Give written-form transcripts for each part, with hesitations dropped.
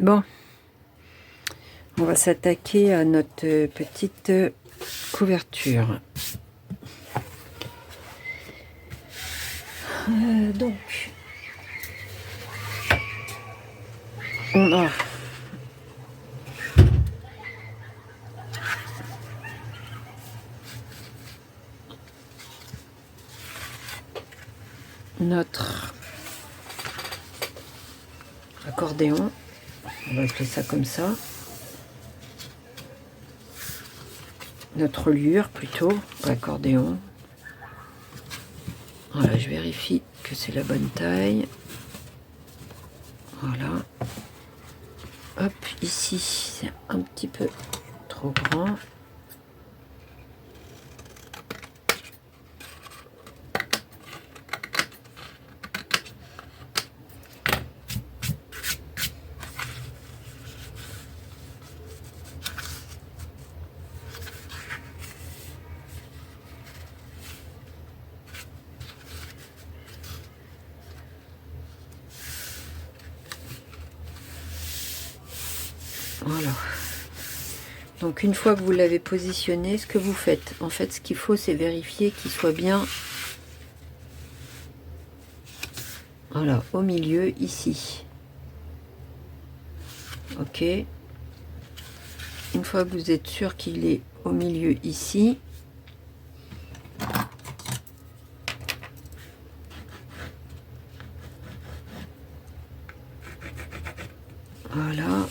Bon, on va s'attaquer à notre petite couverture. Donc, on a notre accordéon, on va appeler ça comme ça, notre reliure plutôt, accordéon. Voilà, je vérifie que c'est la bonne taille. Voilà. Hop, ici, c'est un petit peu trop grand. Voilà. Donc une fois que vous l'avez positionné, ce que vous faites, en fait, ce qu'il faut, c'est vérifier qu'il soit bien, voilà, au milieu, ici. Ok. Une fois que vous êtes sûr qu'il est au milieu ici, voilà,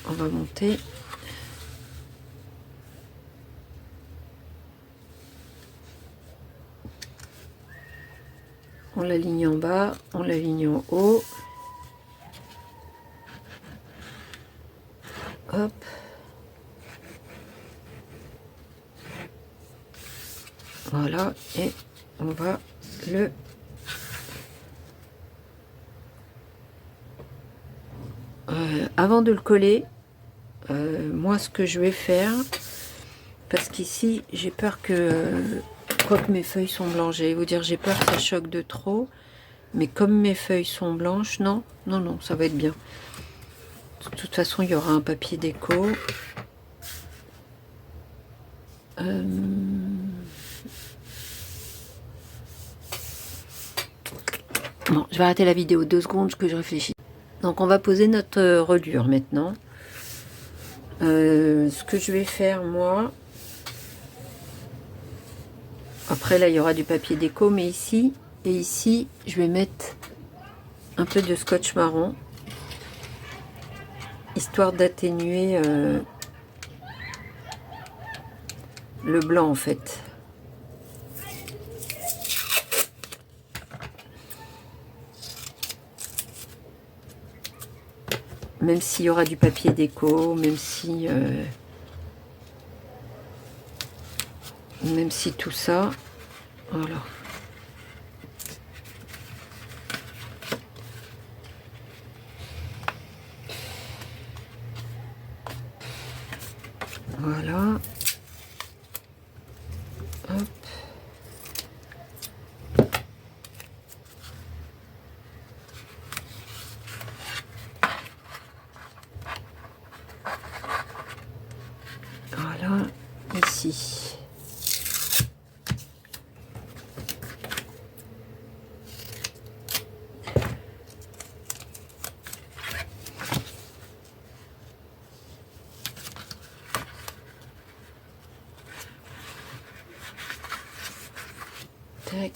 on va monter. On l'aligne en bas, on l'aligne en haut. Hop. Voilà, et on va le avant de le coller, moi ce que je vais faire, parce qu'ici j'ai peur que quoique mes feuilles sont blanches, j'allais vous dire j'ai peur que ça choque de trop, mais comme mes feuilles sont blanches, non, ça va être bien. De toute façon il y aura un papier déco. Bon, je vais arrêter la vidéo 2 secondes que je réfléchis. Donc on va poser notre reliure maintenant. Ce que je vais faire moi, après là il y aura du papier déco, mais ici et ici je vais mettre un peu de scotch marron, histoire d'atténuer le blanc en fait. Même s'il y aura du papier déco, même si tout ça, voilà. Voilà. Hop. Voilà, ici. Tac.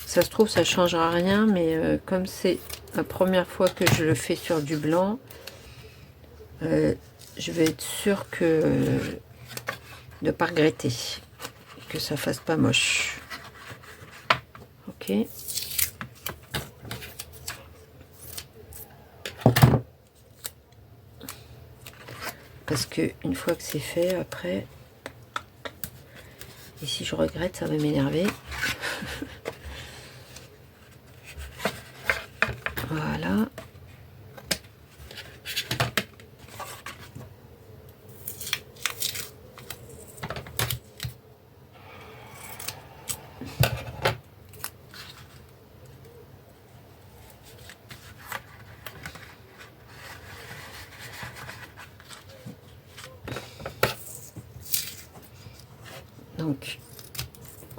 Ça se trouve, ça changera rien, mais comme c'est la première fois que je le fais sur du blanc, je vais être sûre que de ne pas regretter, que ça fasse pas moche. Ok. Parce que une fois que c'est fait, après, et si je regrette, ça va m'énerver. Voilà. Donc,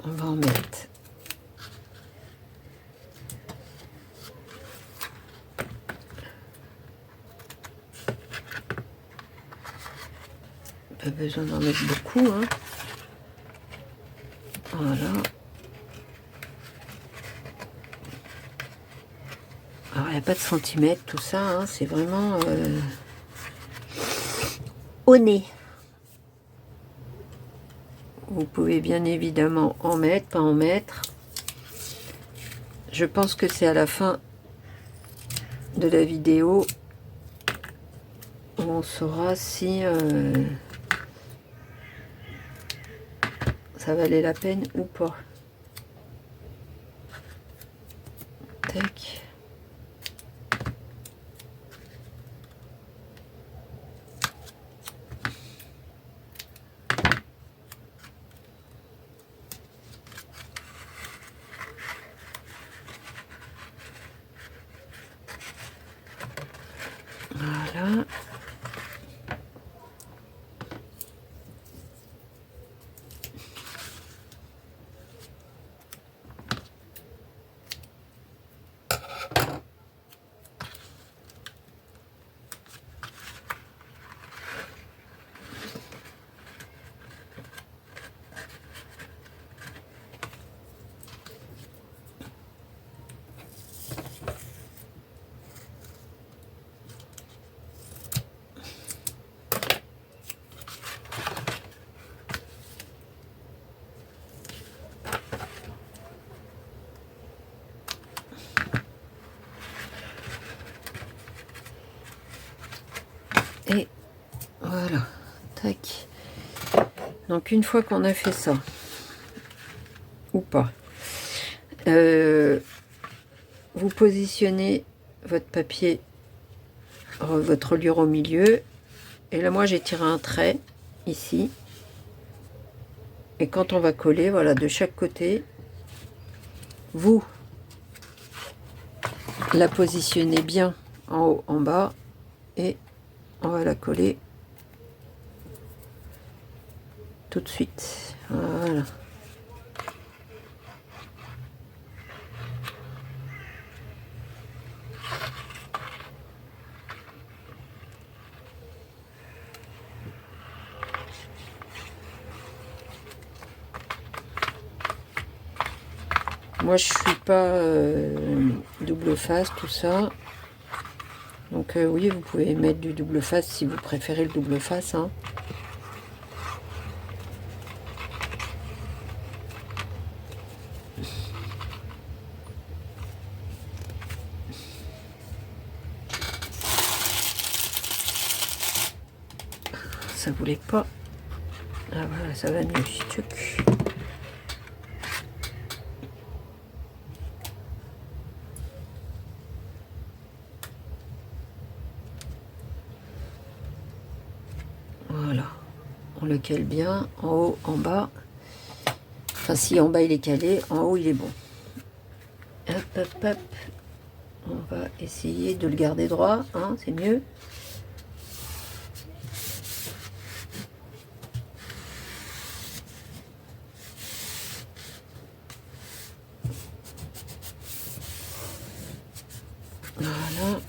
on va en mettre. Pas besoin d'en mettre beaucoup, hein. Voilà. Alors, il n'y a pas de centimètres, tout ça, hein, c'est vraiment au nez. Vous pouvez bien évidemment en mettre, pas en mettre. Je pense que c'est à la fin de la vidéo où on saura si ça valait la peine ou pas. Tac. Voilà. Et voilà, tac. Donc une fois qu'on a fait ça, ou pas, vous positionnez votre papier, votre reliure au milieu. Et là, moi, j'ai tiré un trait ici. Et quand on va coller, voilà, de chaque côté, vous la positionnez bien en haut, en bas, et on va la coller tout de suite. Voilà. Moi, je suis pas double face, tout ça. Donc oui, vous pouvez mettre du double face si vous préférez le double face, hein. Ça voulait pas. Ah voilà, ça va mieux. Tchuc. Voilà, on le cale bien en haut, en bas. Enfin, si en bas il est calé, en haut il est bon. Hop, hop, hop. On va essayer de le garder droit, hein, c'est mieux. Voilà.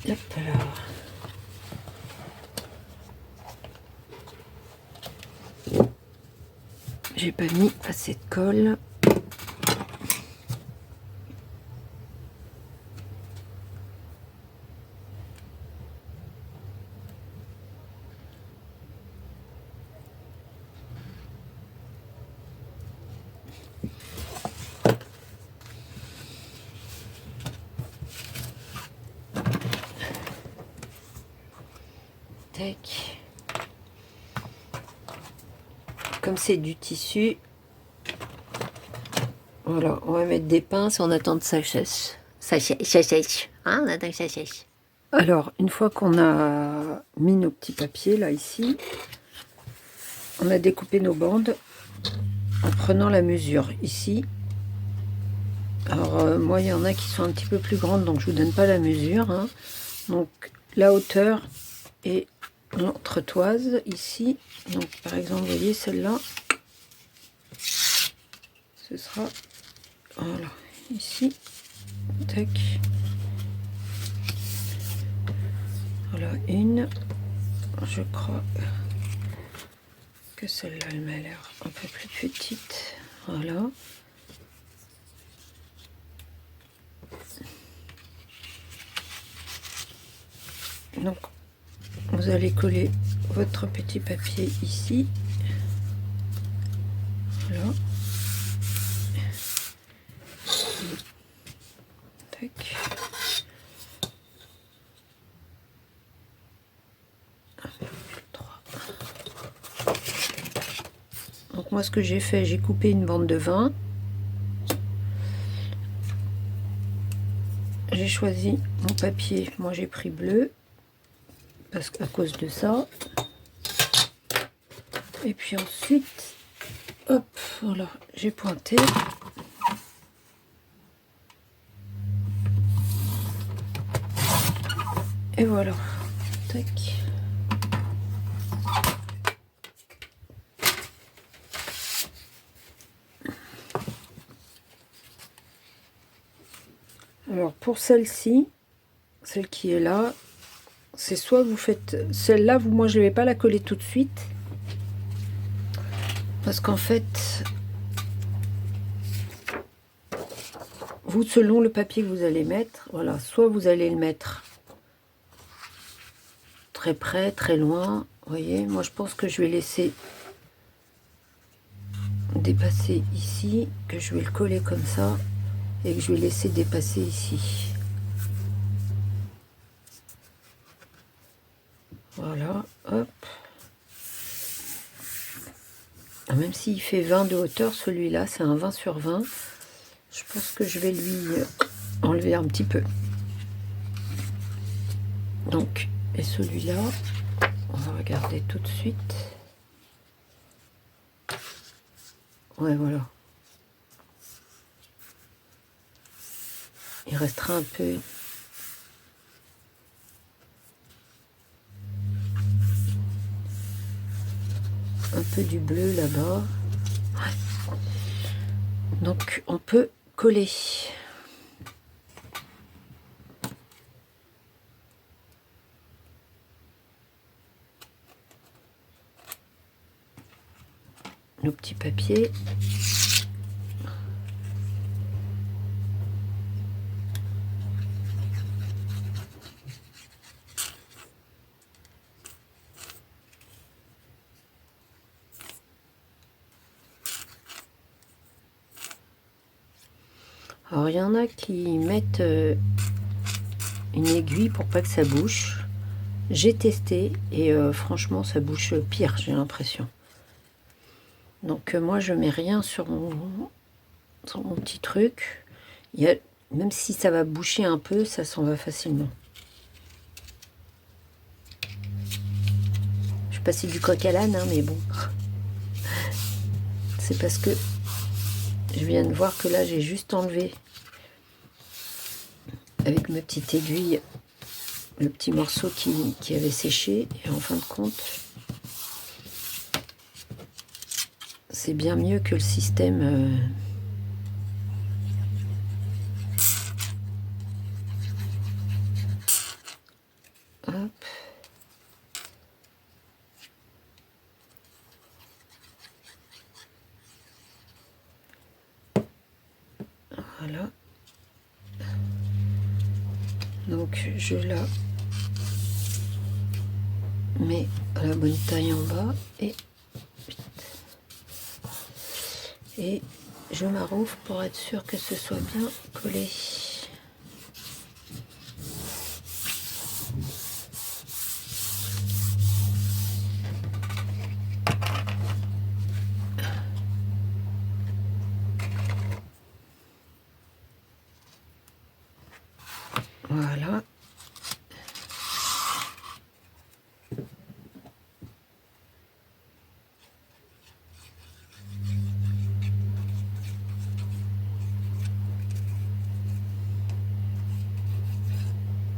Hop là. J'ai pas mis assez de colle. Tac. Comme c'est du tissu, voilà, on va mettre des pinces, on attend que ça sèche. Ça sèche, hein, on attend que ça sèche. Alors, une fois qu'on a mis nos petits papiers, là, ici, on a découpé nos bandes en prenant la mesure, ici. Alors, moi, il y en a qui sont un petit peu plus grandes, donc je vous donne pas la mesure, hein. Donc, la hauteur est l'entretoise, ici. Donc, par exemple, vous voyez, celle-là, ce sera, voilà, ici, tac. Voilà, une, je crois que celle-là, elle m'a l'air un peu plus petite, voilà. Donc, vous allez coller votre petit papier ici, voilà. Tac. Donc moi, ce que j'ai fait, j'ai coupé une bande de 20. J'ai choisi mon papier, moi j'ai pris bleu, parce qu'à cause de ça. Et puis ensuite, hop, voilà, j'ai pointé. Et voilà, tac. Alors pour celle-ci, celle qui est là, c'est soit vous faites celle-là, moi je ne vais pas la coller tout de suite, parce qu'en fait, vous, selon le papier que vous allez mettre, voilà, soit vous allez le mettre très près, très loin, vous voyez, moi je pense que je vais laisser dépasser ici, que je vais le coller comme ça, et que je vais laisser dépasser ici. Voilà, hop. Même s'il fait 20 de hauteur, celui-là, c'est un 20 sur 20. Je pense que je vais lui enlever un petit peu. Donc, et celui-là, on va regarder tout de suite. Ouais, voilà. Il restera un peu du bleu là-bas. Ouais. Donc, on peut coller. Nos petits papiers. Alors, il y en a qui mettent une aiguille pour pas que ça bouche. J'ai testé et franchement, ça bouche pire, j'ai l'impression. Donc, moi, je mets rien sur mon petit truc. Même si ça va boucher un peu, ça s'en va facilement. Je vais passer du coq à l'âne, hein, mais bon. C'est parce que je viens de voir que là, j'ai juste enlevé avec ma petite aiguille le petit morceau qui avait séché. Et en fin de compte, c'est bien mieux que le système... Hop. Voilà. Donc je la mets à la bonne taille en bas et je m'arroufle pour être sûr que ce soit bien collé. Voilà.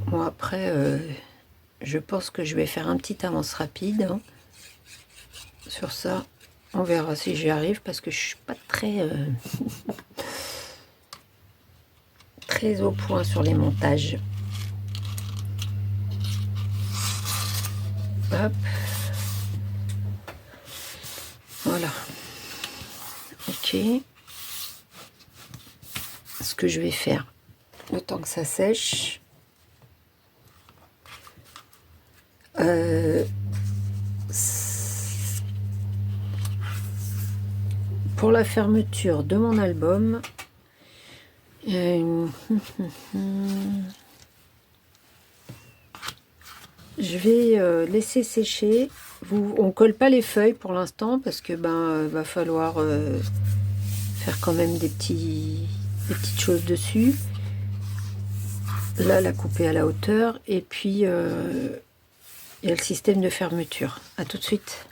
Bon, après, je pense que je vais faire un petit avance rapide hein, sur ça. On verra si j'y arrive parce que je suis pas très, très au point sur les montages. Hop. Voilà. Ok. Ce que je vais faire, le temps que ça sèche, pour la fermeture de mon album, je vais laisser sécher. On colle pas les feuilles pour l'instant parce que va falloir faire quand même des petites choses dessus. Là, la couper à la hauteur et puis il y a le système de fermeture. À tout de suite.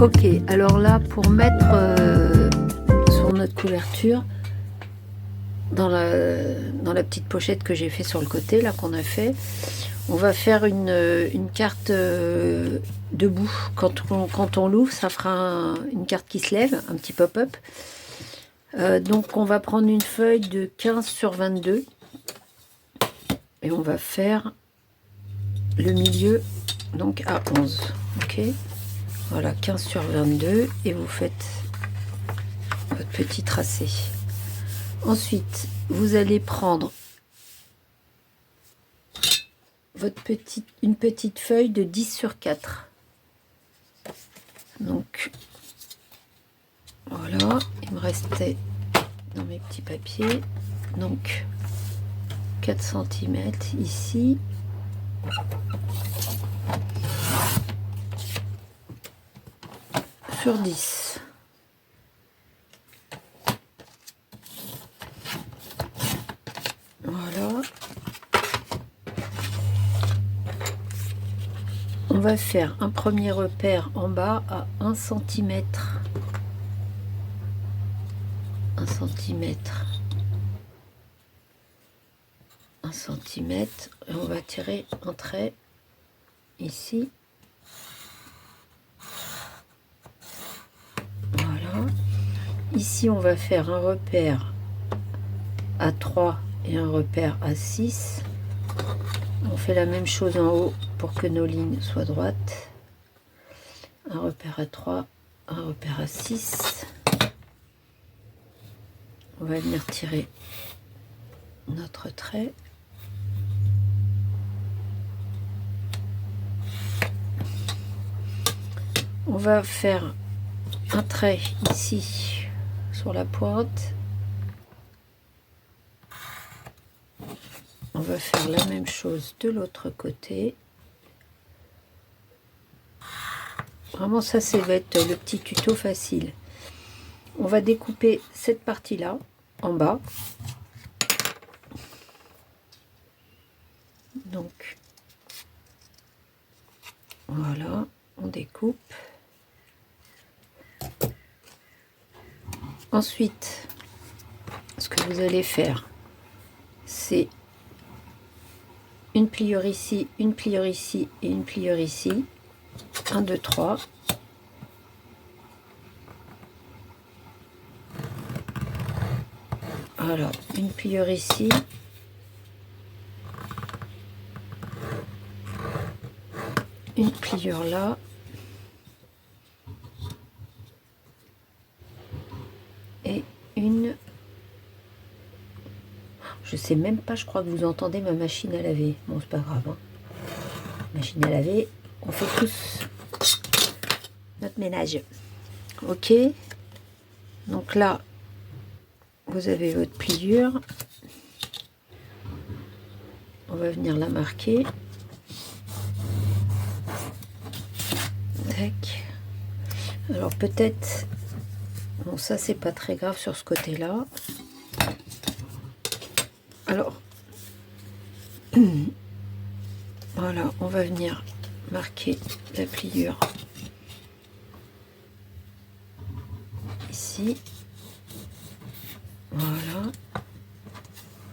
Ok, alors là, pour mettre sur notre couverture, dans la petite pochette que j'ai fait sur le côté, là qu'on a fait, on va faire une carte debout. Quand on l'ouvre, ça fera une carte qui se lève, un petit pop-up. Donc on va prendre une feuille de 15 sur 22 et on va faire le milieu donc à 11. Ok, voilà, 15 sur 22 et vous faites votre petit tracé. Ensuite, vous allez prendre une petite feuille de 10 sur 4. Donc, voilà, il me restait dans mes petits papiers. Donc, 4 cm ici. Sur 10. Voilà. On va faire un premier repère en bas à 1 cm. 1 cm. 1 cm. Et on va tirer un trait ici. Voilà. Ici, on va faire un repère à 3 et un repère à 6. On fait la même chose en haut pour que nos lignes soient droites. Un repère à 3, un repère à 6. On va venir tirer notre trait. On va faire un trait ici sur la pointe. On va faire la même chose de l'autre côté. Vraiment, ça va être le petit tuto facile. On va découper cette partie-là en bas. Donc, voilà, on découpe. Ensuite, ce que vous allez faire, c'est une pliure ici, une pliure ici et une pliure ici. 1, 2, 3. Voilà, une pliure ici. Une pliure là. Et une... Je sais même pas, je crois que vous entendez ma machine à laver. Bon, c'est pas grave. Hein. Machine à laver, on fait tous notre ménage. Ok. Donc là, vous avez votre pliure. On va venir la marquer. Tac. Alors peut-être... Bon, ça c'est pas très grave sur ce côté-là. Alors, voilà, on va venir marquer la pliure ici. Voilà.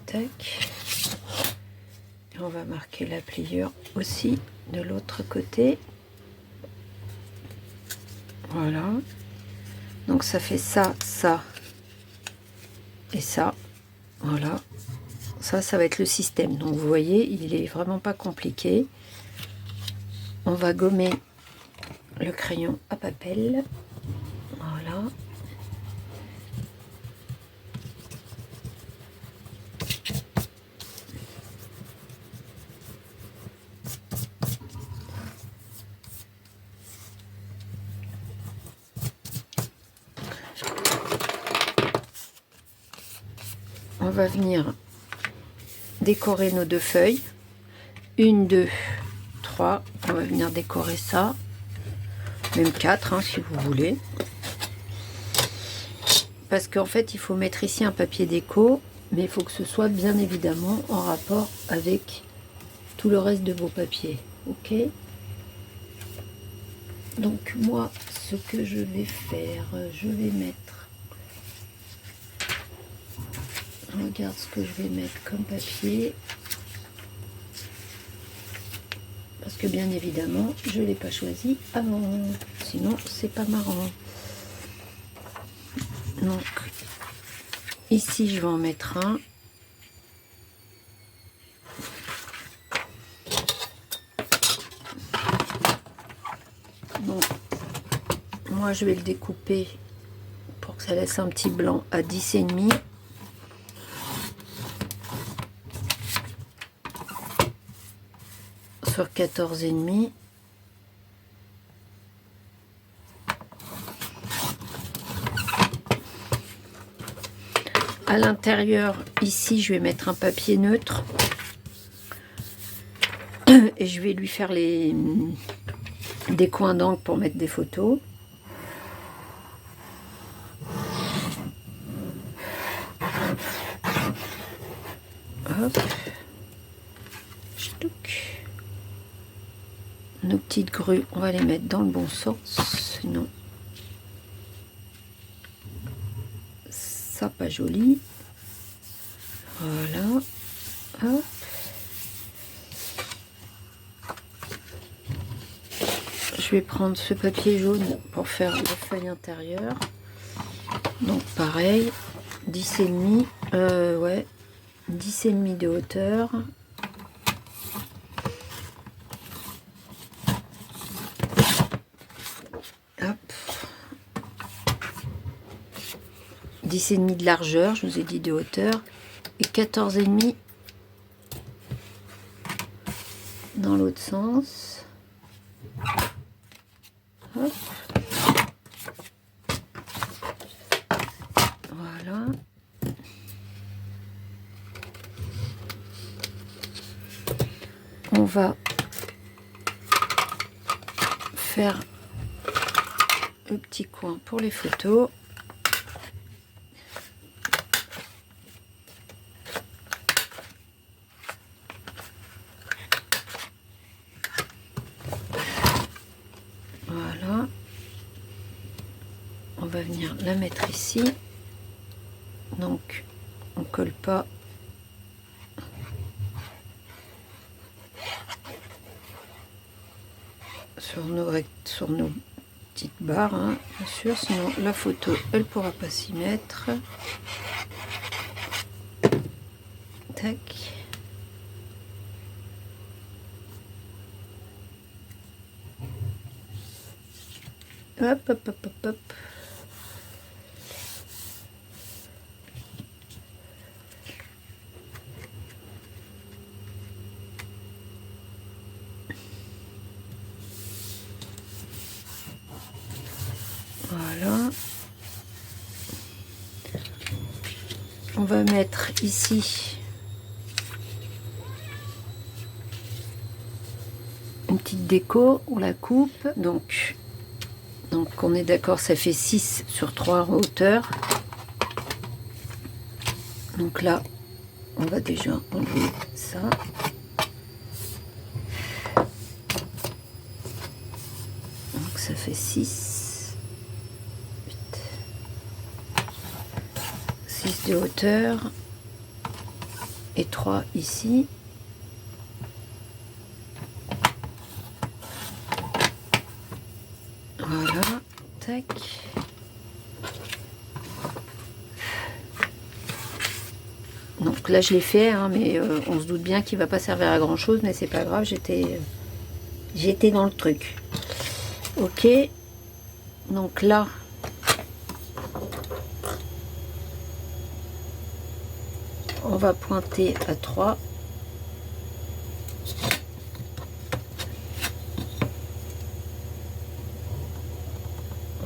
Tac. Et on va marquer la pliure aussi de l'autre côté. Voilà. Donc ça fait ça, ça et ça. Voilà. Ça va être le système. Donc vous voyez, il est vraiment pas compliqué. On va gommer le crayon à papel. Voilà. On va venir décorer nos deux feuilles. 1, 2, 3. On va venir décorer ça. Même 4 hein, si vous voulez. Parce qu'en fait, il faut mettre ici un papier déco. Mais il faut que ce soit bien évidemment en rapport avec tout le reste de vos papiers. Ok. Donc moi, ce que je vais faire, je vais mettre, regarde ce que je vais mettre comme papier, parce que bien évidemment, je ne l'ai pas choisi avant, sinon c'est pas marrant. Donc ici, je vais en mettre un. Donc, moi, je vais le découper pour que ça laisse un petit blanc à 10,5. Sur 14,5. À l'intérieur, ici, je vais mettre un papier neutre. Et je vais lui faire des coins d'encre pour mettre des photos. Hop. Ch'touc. Nos petites grues, on va les mettre dans le bon sens, sinon ça pas joli. Voilà. Hop. Je vais prendre ce papier jaune pour faire les feuilles intérieures. Donc pareil, 10,5, ouais, 10,5 de hauteur. Hop. 10,5 de largeur, je vous ai dit de hauteur, et 14,5 dans l'autre sens. Hop. Voilà. On va faire le petit coin pour les photos. Voilà. On va venir la mettre ici. Donc, on colle pas. Sur nos petites barres, hein, bien sûr, sinon la photo elle pourra pas s'y mettre. Tac. Hop, hop, hop, hop, hop. Voilà. On va mettre ici une petite déco, on la coupe. Donc on est d'accord, ça fait 6 sur 3 en hauteur. Donc là, on va déjà enlever ça. Donc ça fait 6. 6 de hauteur et 3 ici. Voilà, tac. Donc là je l'ai fait, hein, mais on se doute bien qu'il va pas servir à grand chose, mais c'est pas grave, j'étais dans le truc. Ok, donc là on va pointer à 3.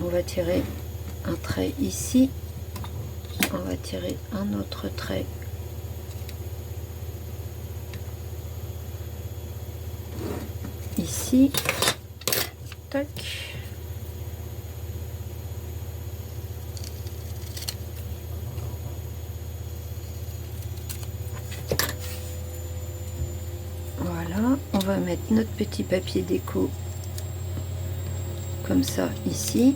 On va tirer un trait ici. On va tirer un autre trait ici. Tac. Voilà, on va mettre notre petit papier déco comme ça ici.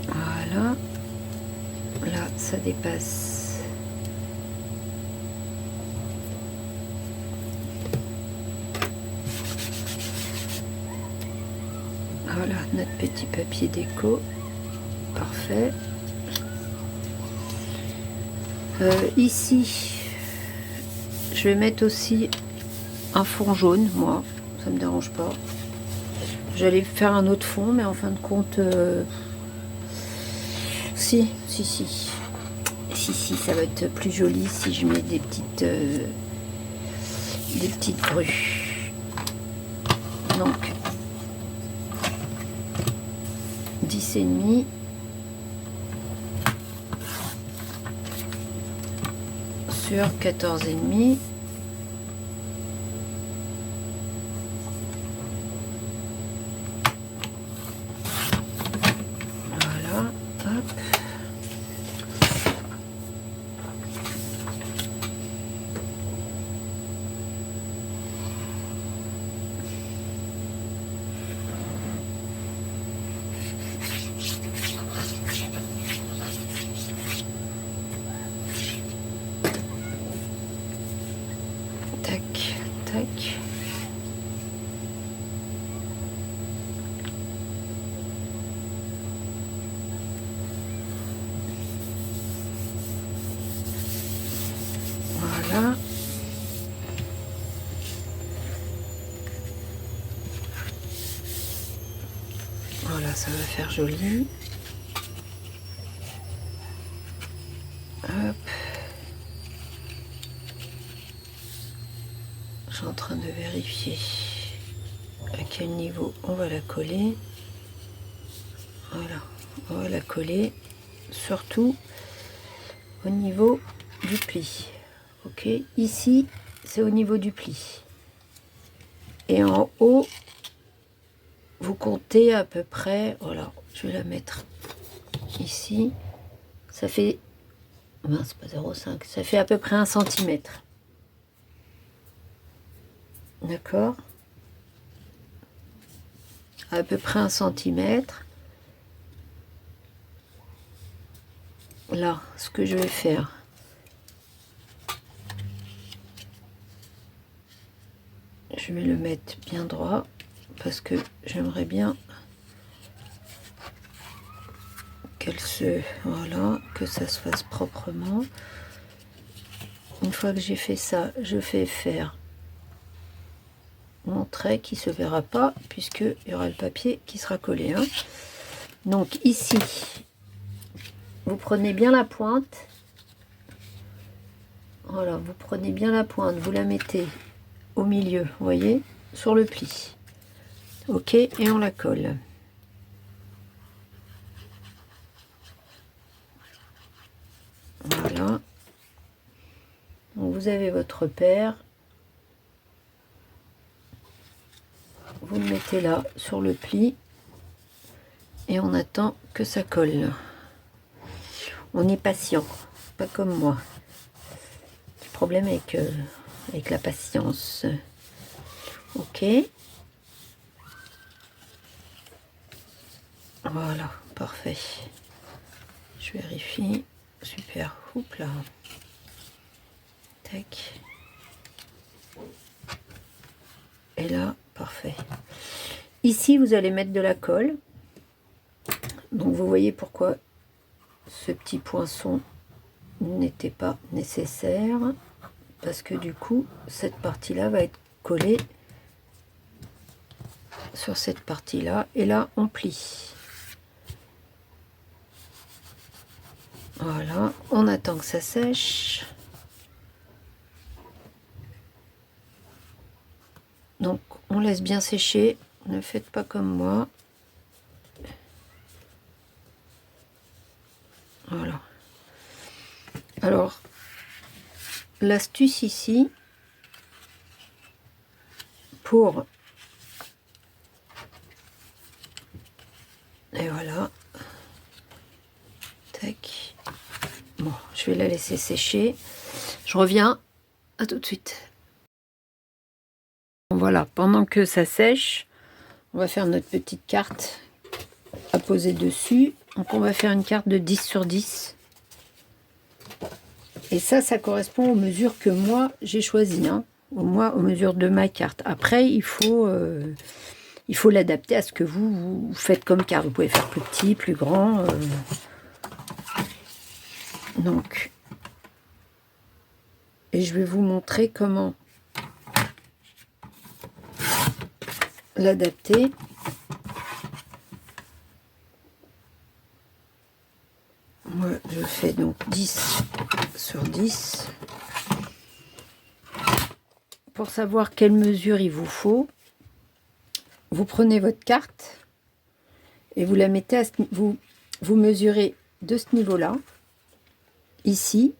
Voilà. Là, ça dépasse. Voilà, notre petit papier déco. Parfait. Ici, je vais mettre aussi un fond jaune, moi. Ça me dérange pas. J'allais faire un autre fond, mais en fin de compte... Si, ça va être plus joli si je mets des petites grues. Donc 10,5 sur 14,5. Voilà, hop. Tac, tac. Voilà. Voilà, ça va faire joli. Hop. Je suis en train de vérifier à quel niveau on va la coller. Voilà, on va la coller surtout au niveau du pli. Ok, ici c'est au niveau du pli. Et en haut, vous comptez à peu près, voilà, je vais la mettre ici. Ça fait, mince, pas 0,5, ça fait à peu près 1 cm. D'accord, à peu près 1 cm. Là, ce que je vais faire, je vais le mettre bien droit parce que j'aimerais bien qu'elle se, voilà, que ça se fasse proprement. Une fois que j'ai fait ça, je fais faire mon trait qui se verra pas puisque il y aura le papier qui sera collé, hein. Donc ici, vous prenez bien la pointe. Voilà, vous prenez bien la pointe, vous la mettez au milieu, vous voyez, sur le pli. Ok, et on la colle. Voilà. Donc vous avez votre repère. Vous le mettez là sur le pli et on attend que ça colle. On est patient, pas comme moi. Le problème avec la patience. Ok. Voilà, parfait. Je vérifie. Super. Oups là. Tac. Et là, parfait. Ici, vous allez mettre de la colle. Donc, vous voyez pourquoi ce petit poinçon n'était pas nécessaire. Parce que du coup, cette partie-là va être collée sur cette partie-là. Et là, on plie. Voilà. On attend que ça sèche. Donc, on laisse bien sécher. Ne faites pas comme moi. Voilà. Alors, l'astuce ici, pour Bon, je vais la laisser sécher. Je reviens. À tout de suite. Voilà, pendant que ça sèche, on va faire notre petite carte à poser dessus. Donc on va faire une carte de 10 sur 10. Et ça correspond aux mesures que moi j'ai choisies, hein. Aux mesures de ma carte. Après, il faut l'adapter à ce que vous faites comme carte. Vous pouvez faire plus petit, plus grand. Donc, et je vais vous montrer comment l'adapter. Moi, je fais donc 10 sur 10. Pour savoir quelle mesure il vous faut, vous prenez votre carte et vous la mettez vous mesurez de ce niveau-là, ici,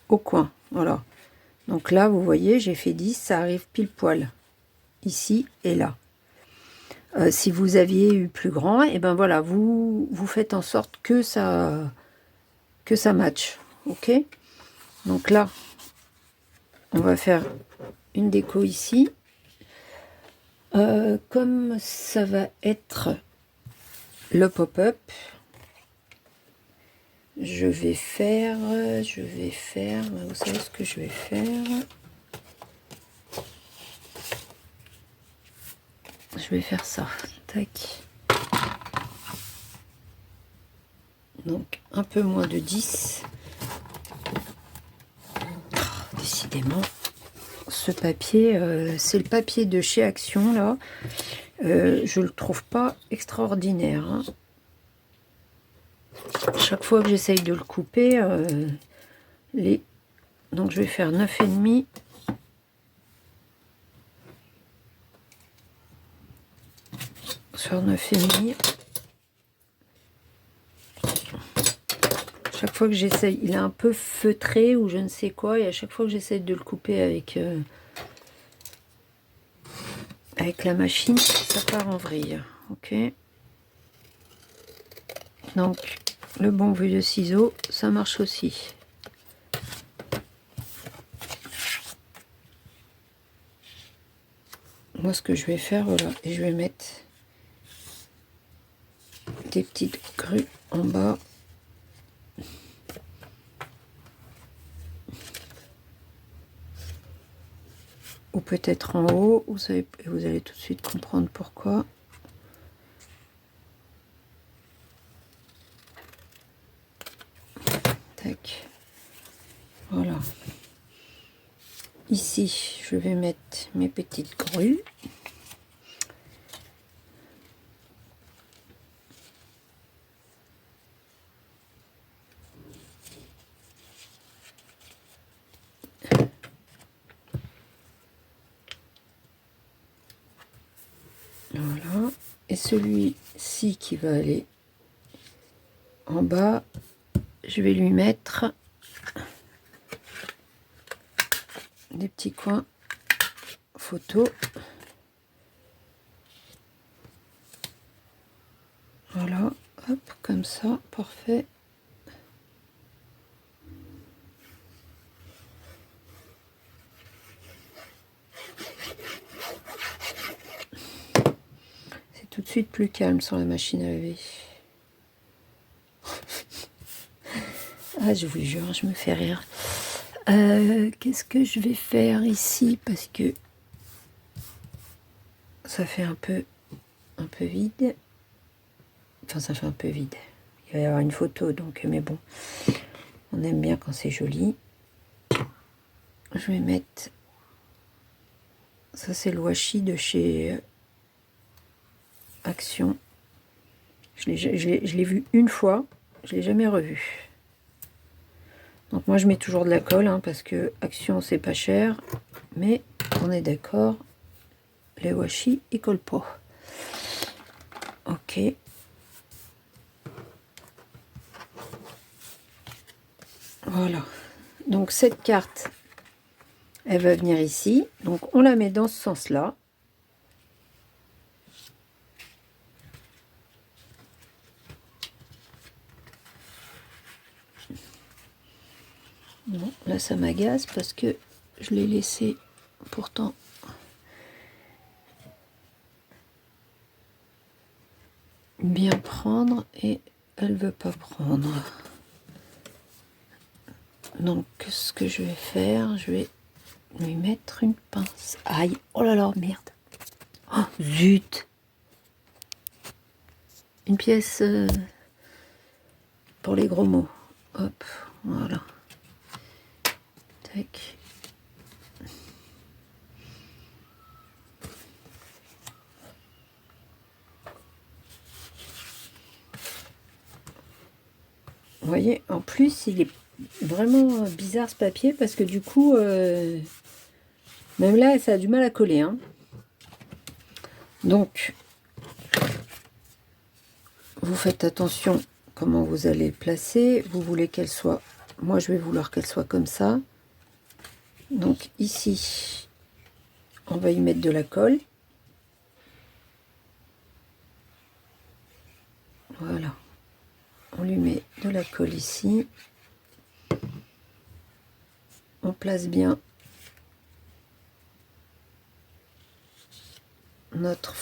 au coin. Voilà. Donc là, vous voyez, j'ai fait 10, ça arrive pile poil, ici et là. Si vous aviez eu plus grand, et ben voilà, vous faites en sorte que ça matche. Ok. Donc là, on va faire une déco ici. Comme ça va être le pop-up, je vais faire, vous savez ce que je vais faire? Je vais faire ça, tac. Donc un peu moins de 10. Oh, décidément, ce papier, c'est le papier de chez Action là. Je le trouve pas extraordinaire, hein. Chaque fois que j'essaye de le couper, donc je vais faire 9,5. Sur 9,5. Chaque fois que j'essaye, il est un peu feutré ou je ne sais quoi, et à chaque fois que j'essaye de le couper avec la machine, ça part en vrille. Ok. Donc le bon vieux ciseau, ça marche aussi. Moi, ce que je vais faire, voilà, et je vais mettre des petites grues en bas. Ou peut-être en haut, vous allez tout de suite comprendre pourquoi. Tac. Voilà. Ici, je vais mettre mes petites grues. Voilà. Et celui-ci qui va aller en bas, je vais lui mettre des petits coins photo. Voilà, hop, comme ça, parfait. C'est tout de suite plus calme sur la machine à laver. Ah, je vous jure, je me fais rire. Qu'est-ce que je vais faire ici? Parce que ça fait un peu vide. Enfin, ça fait un peu vide. Il va y avoir une photo, donc, mais bon. On aime bien quand c'est joli. Je vais mettre... Ça, c'est le washi de chez Action. Je l'ai vu une fois. Je l'ai jamais revu. Donc moi, je mets toujours de la colle, hein, parce que Action, c'est pas cher. Mais on est d'accord, les washi, ils collent pas. Ok. Voilà. Donc cette carte, elle va venir ici. Donc on la met dans ce sens-là. Bon, là ça m'agace parce que je l'ai laissé pourtant bien prendre et elle veut pas prendre. Donc ce que je vais faire, je vais lui mettre une pince. Aïe, oh là là, merde. Oh, zut. Une pièce pour les gros mots. Hop, voilà. Tac. Vous voyez, en plus, il est vraiment bizarre ce papier parce que du coup, même là, ça a du mal à coller. Hein. Donc, vous faites attention comment vous allez le placer. Vous voulez qu'elle soit... Moi, je vais vouloir qu'elle soit comme ça. Donc, ici, on va y mettre de la colle. Voilà. On lui met de la colle ici. On place bien notre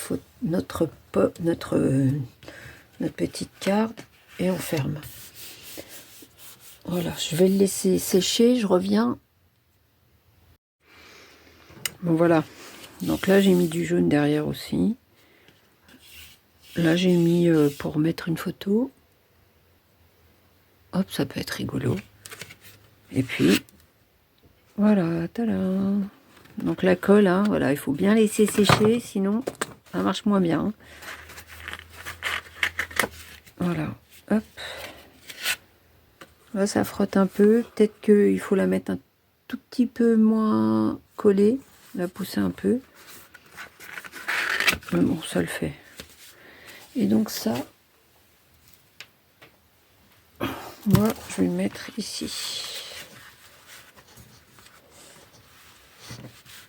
petite carte et on ferme. Voilà, je vais le laisser sécher, je reviens. Bon voilà, donc là j'ai mis du jaune derrière aussi. Là j'ai mis pour mettre une photo. Hop, ça peut être rigolo. Et puis, voilà, tada. Donc la colle, hein, voilà, il faut bien laisser sécher, sinon ça marche moins bien. Voilà, hop. Là, ça frotte un peu. Peut-être qu'il faut la mettre un tout petit peu moins collée, la pousser un peu. Mais bon, ça le fait. Et donc ça, moi, je vais le mettre ici.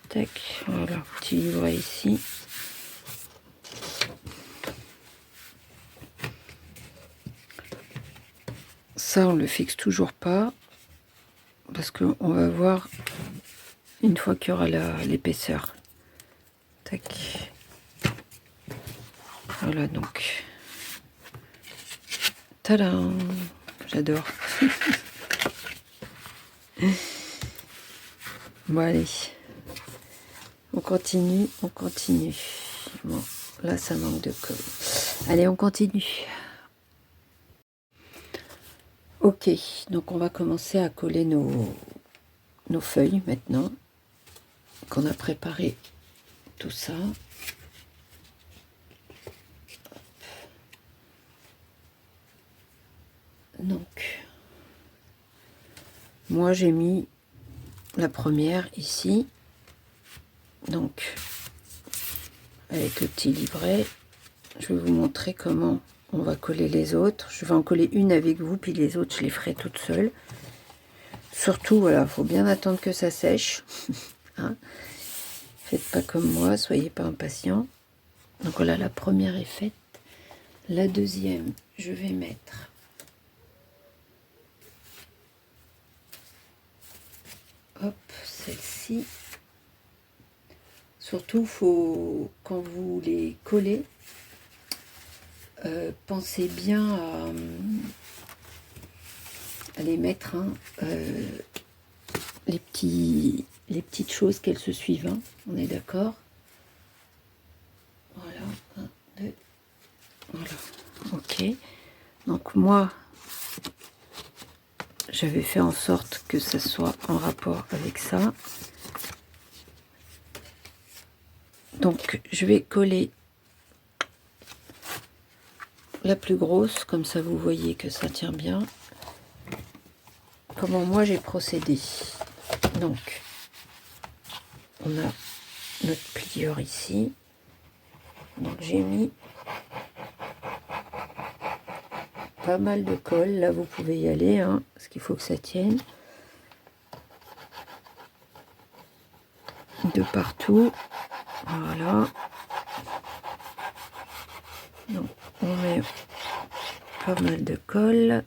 Tac, voilà, petit livret ici. Ça, on le fixe toujours pas, parce qu'on va voir une fois qu'il y aura l'épaisseur. Tac. Voilà, donc. Tadam! J'adore. Bon, allez. On continue, on continue. Bon, là, ça manque de colle. Allez, on continue. Ok, donc on va commencer à coller nos feuilles maintenant. Qu'on a préparé tout ça. Donc, moi j'ai mis la première ici. Donc, avec le petit livret, je vais vous montrer comment on va coller les autres. Je vais en coller une avec vous, puis les autres, je les ferai toutes seules. Surtout, voilà, il faut bien attendre que ça sèche. Hein, faites pas comme moi, soyez pas impatients. Donc voilà, la première est faite. La deuxième, je vais mettre hop, celle-ci. Surtout, faut, quand vous les collez, pensez bien à les mettre, hein, les petites choses qu'elles se suivent. Hein, on est d'accord? Voilà, 1, 2, voilà, ok. Donc moi, j'avais fait en sorte que ça soit en rapport avec ça. Donc je vais coller la plus grosse, comme ça vous voyez que ça tient bien. Comment moi j'ai procédé. Donc on a notre plieur ici. Donc j'ai mis pas mal de colle. Là vous pouvez y aller, hein, parce qu'il faut que ça tienne. De partout. Voilà. Donc on met pas mal de colle.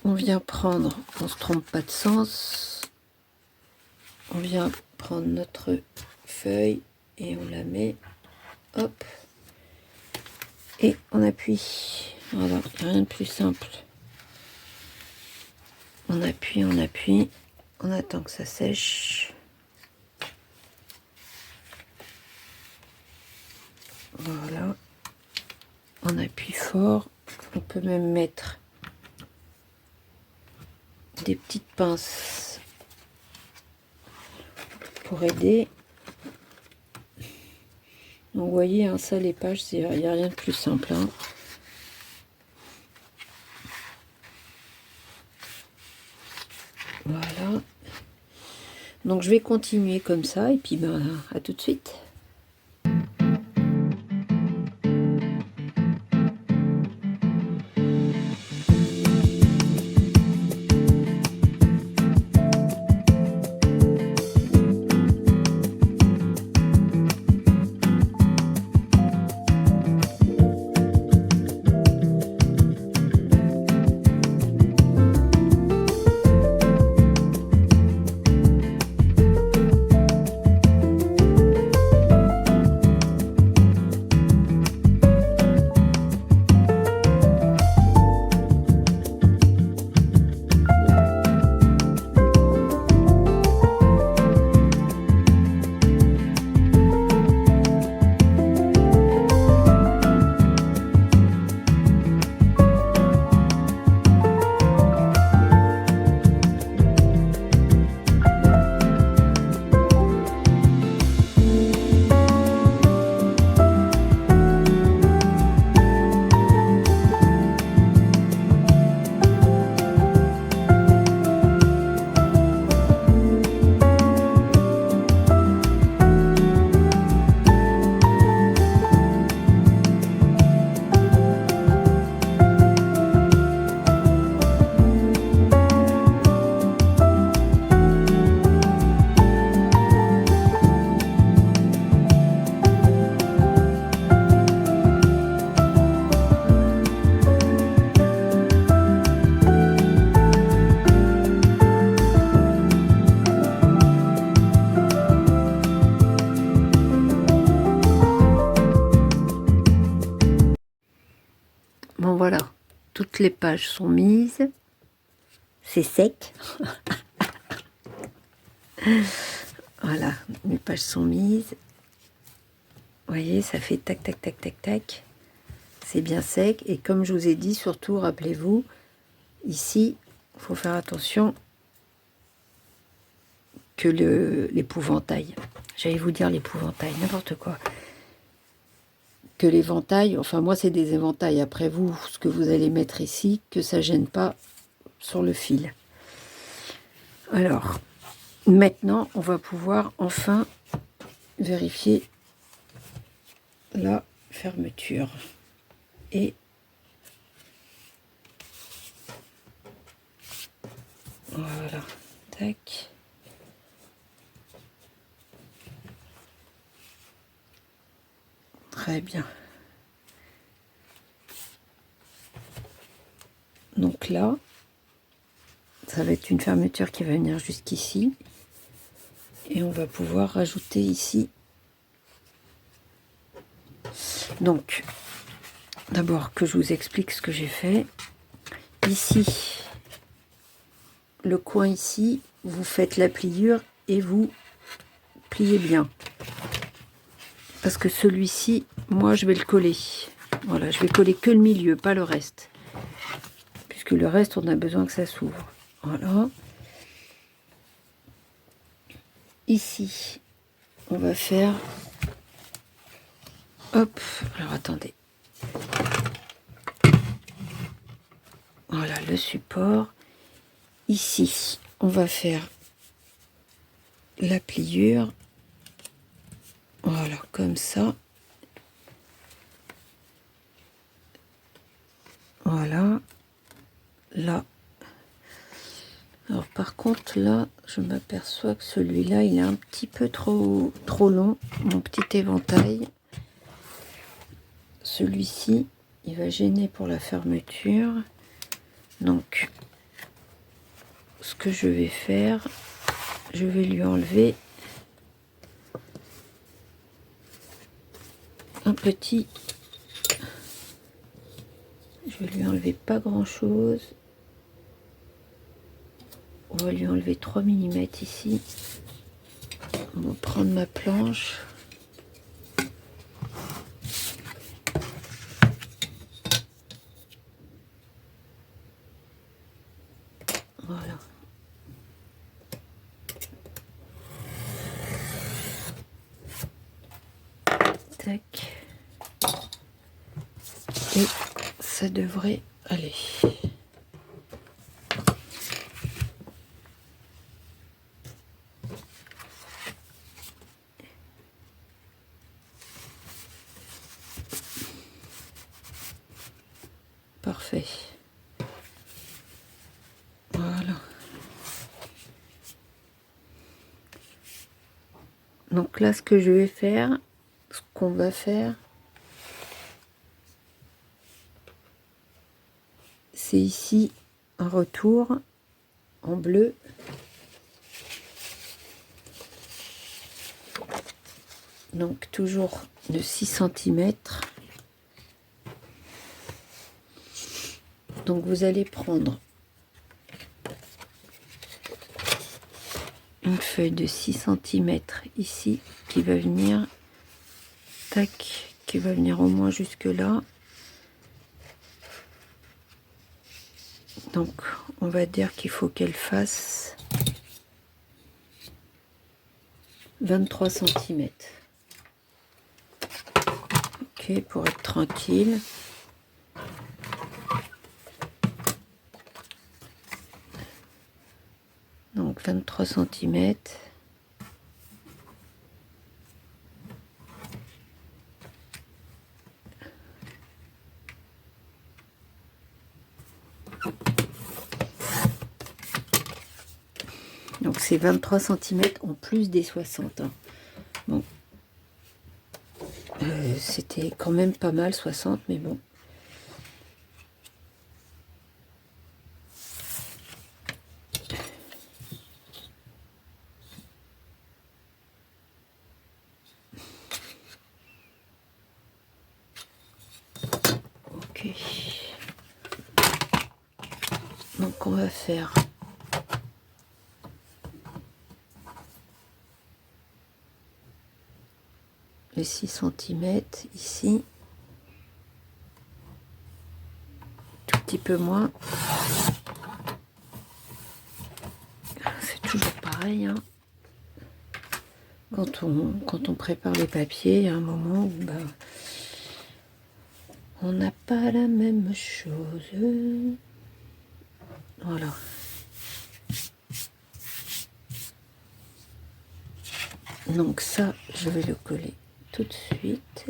on vient prendre, on se trompe pas de sens, on vient prendre notre feuille et on la met, hop, et on appuie. Voilà, il n'y a rien de plus simple. On appuie, on attend que ça sèche. Voilà, on appuie fort. On peut même mettre des petites pinces pour aider. Donc vous voyez, hein, ça les pages, il n'y a rien de plus simple. Hein. Voilà. Donc je vais continuer comme ça et puis ben à tout de suite. Bon voilà, toutes les pages sont mises. C'est sec. Voilà, mes pages sont mises. Vous voyez, ça fait tac, tac, tac, tac, tac. C'est bien sec. Et comme je vous ai dit, surtout, rappelez-vous, ici, il faut faire attention que l'épouvantail. J'allais vous dire l'épouvantail, n'importe quoi. Que l'éventail, enfin moi c'est des éventails, après vous, ce que vous allez mettre ici, que ça gêne pas sur le fil. Alors, maintenant, on va pouvoir enfin vérifier la fermeture. Et voilà, tac. Très bien. Donc là, ça va être une fermeture qui va venir jusqu'ici. Et on va pouvoir rajouter ici. Donc, d'abord que je vous explique ce que j'ai fait. Ici, le coin ici, vous faites la pliure et vous pliez bien. Parce que celui-ci, moi je vais le coller. Voilà, je vais coller que le milieu, pas le reste. Puisque le reste, on a besoin que ça s'ouvre. Voilà. Ici, on va faire... Hop, alors attendez. Voilà, le support. Ici, on va faire la pliure. Voilà, comme ça. Voilà. Là. Alors par contre, là, je m'aperçois que celui-là, il est un petit peu trop long. Mon petit éventail. Celui-ci, il va gêner pour la fermeture. Donc, ce que je vais faire, je vais lui enlever un petit... Je vais lui enlever pas grand chose. On va lui enlever 3 mm ici. On va prendre ma planche. Voilà. Tac. Et ça devrait aller. Parfait. Voilà. Donc là, ce que je vais faire, ce qu'on va faire, c'est ici un retour en bleu. Donc toujours de 6 cm. Donc vous allez prendre une feuille de 6 cm ici qui va venir, tac, qui va venir au moins jusque là. Donc on va dire qu'il faut qu'elle fasse 23 cm. Ok, pour être tranquille. Donc 23 cm. Donc c'est 23 cm en plus des 60. Hein. Bon. C'était quand même pas mal 60, mais bon. Ok. Donc on va faire les 6 cm ici. Tout petit peu moins. C'est toujours pareil. Hein. Quand on prépare les papiers, il y a un moment où ben, on n'a pas la même chose. Voilà. Donc ça, je vais le coller tout de suite.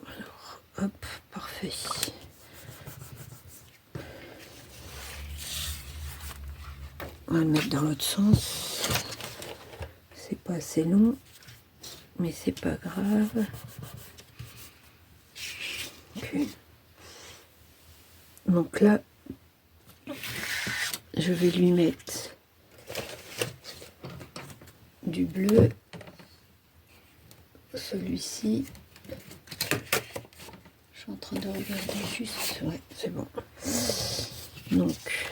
Alors, hop, parfait. On va le mettre dans l'autre sens. C'est pas assez long, mais c'est pas grave. Okay. Donc là, je vais lui mettre du bleu. Celui-ci. Je suis en train de regarder juste. Ouais, c'est bon. Donc.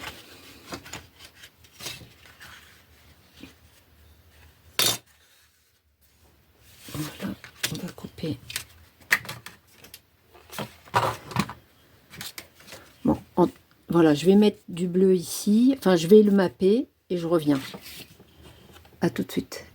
Voilà, on va couper. Bon, voilà, je vais mettre du bleu ici. Enfin, je vais le mapper et je reviens. À tout de suite.